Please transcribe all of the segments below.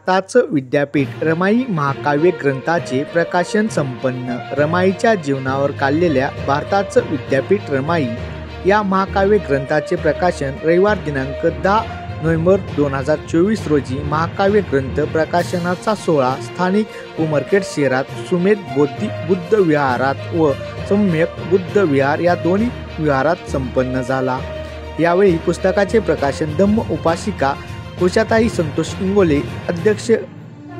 भारताचं विद्यापीठ रमाई महाकाव्य ग्रंथाचे प्रकाशन संपन्न। रमाईच्या जीवनावर काढलेल्या भारताचं विद्यापीठ रमाई या महाकाव्य ग्रंथाचे प्रकाशन रविवार दिनांक 10 नोव्हेंबर 2024 रोजी महाकाव्य ग्रंथ प्रकाशनाचा सोहळा स्थानिक उमरखेड शहरात सुमेध बुद्ध विहारात व सम्यक बुद्ध विहार या दोन्ही विहारात संपन्न झाला। यावेळी पुस्तकाचे प्रकाशन धम्म उपासिका उषाताई संतोष इंगोले, अध्यक्ष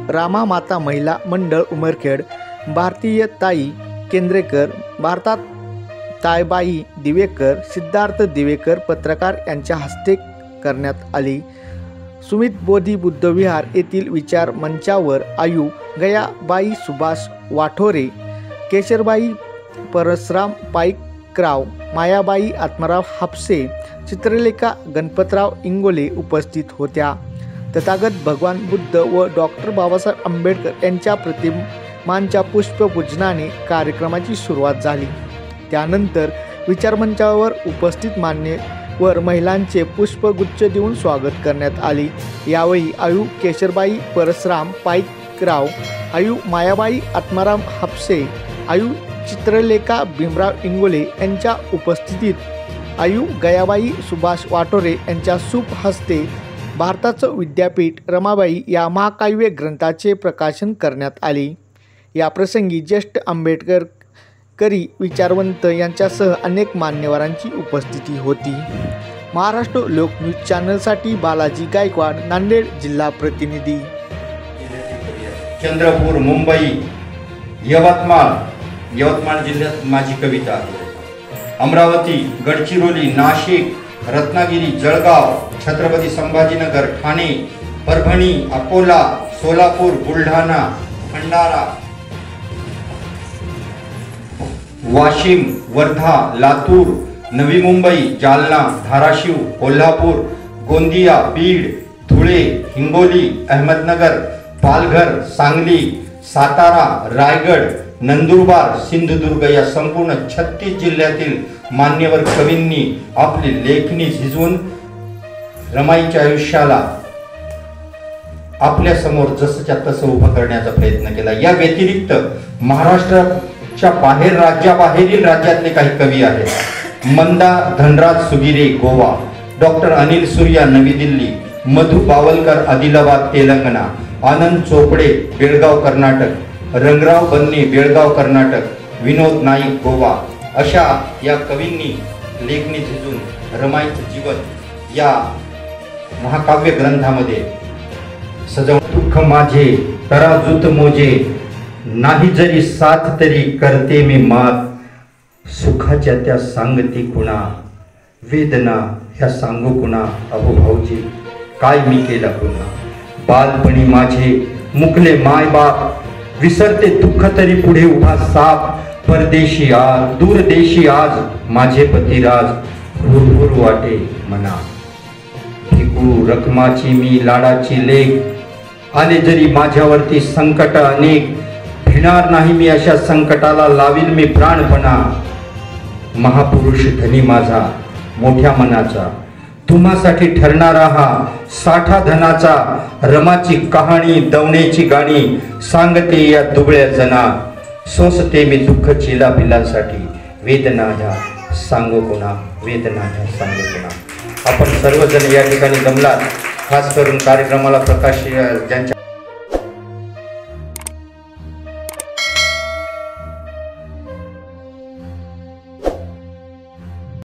रामा माता महिला मंडळ उमरखेड, भारतीय ताई केंद्रेकर, भारतात तायबाई दिवेकर, सिद्धार्थ दिवेकर पत्रकार यांच्या हस्ते करण्यात आली। सुमित बोधी बुद्ध विहार येथील विचार मंचावर आयु गयाबाई सुभाष वाठोरे, केशरबाई परसराम पाईकराव, मायाबाई आत्माराव हापसे, चित्रलेखा गणपतराव इंगोले उपस्थित होत्या। तथागत भगवान बुद्ध व डॉक्टर बाबासाहेब आंबेडकर यांच्या प्रतिमांच्या पुष्पपूजनाने कार्यक्रमाची सुरुवात झाली। त्यानंतर विचारमंचावर उपस्थित मान्यवर महिलांचे पुष्पगुच्छ देऊन स्वागत करण्यात आले। यावेळी आयु केशरबाई परसराम पाईकराव, आयु मायाबाई आत्माराम हापसे, आयु चित्रलेखा भीमराव इंगोले यांच्या उपस्थितीत आयु गयाबाई सुभाष वाठोरे यांच्या शुभ हस्ते भारताचं विद्यापीठ रमाबाई या महाकाव्य ग्रंथाचे प्रकाशन करण्यात आले। या प्रसंगी ज्येष्ठ आंबेडकरी विचारवंत यांच्यासह अनेक मान्यवरांची उपस्थिती होती। महाराष्ट्र लोकन्यूज चॅनलसाठी बालाजी गायकवाड, नांदेड जिल्हा प्रतिनिधी। चंद्रपूर, मुंबई, यवतमाळ जिल्ह्यात माझी कविता आहे। अमरावती, गडचिरोली, नाशिक, रत्नागिरी, जळगाव, छत्रपती संभाजीनगर, ठाणे, परभणी, अकोला, सोलापूर, बुलढाणा, भंडारा, वाशिम, वर्धा, लातूर, नवी मुंबई, जालना, धाराशिव, कोल्हापूर, गोंदिया, बीड, धुळे, हिंगोली, अहमदनगर, पालघर, सांगली, सातारा, रायगड, नंदुरबार, सिंधुदुर्ग या संपूर्ण 36 जिल्ह्यातील मान्यवर कवींनी आपली लेखणी झिजवून रमाईच्या आयुष्याला आपल्या समोर जसंच्या तसं उभं करण्याचा प्रयत्न केला। या व्यतिरिक्त महाराष्ट्राच्या बाहेर, राज्याबाहेरील राज्यातले काही कवी आहेत। मंदा धनराज सुगिरे, गोवा, डॉक्टर अनिल सूर्या, नवी दिल्ली, मधु बावलकर, आदिलाबाद, तेलंगणा, आनंद चोपडे, बेळगाव, कर्नाटक, रंगराव बन्ने, बेळगाव, कर्नाटक, विनोद नाईक, गोवा अशा या कवींनी लेखणी झिजून रमाईचं जीवन या महाकाव्य ग्रंथामध्ये सजवून दुःख माझे तराजूत मोजे, नाही जरी साथ तरी करते मी मात, सुखाच्या त्या सांगती कुणा, वेदना ह्या सांगू कुणा, अहो भाऊजी काय मी केला पुन्हा, बालपणी माझे मुकले माय बाप, विसरते दुःख तरी पुढे उभा साप, परदेशी आज दूरदेशी आज माझे पतिराज, हुरहुर वाटे मना, भिकू रखमाची मी लाडाची लेक, आले जरी माझ्यावरती संकट अनेक, भिणार नाही मी अशा संकटाला, लावील मी प्राणपणा, महापुरुष धनी माझा मोठ्या मनाचा, तुम्हासाठी ठरणारा हा साठा धनाचा, रमाची कहाणी दवण्याची गाणी सांगते या दुबळ्या जना, सोसते मी दुःख चिला पिलांसाठी, वेदना ह्या सांगू कोणा, वेदना ह्या सांगू कोणा। आपण सर्वजण या ठिकाणी जमलात, खास करून कार्यक्रमाला प्रकाश ज्यांच्या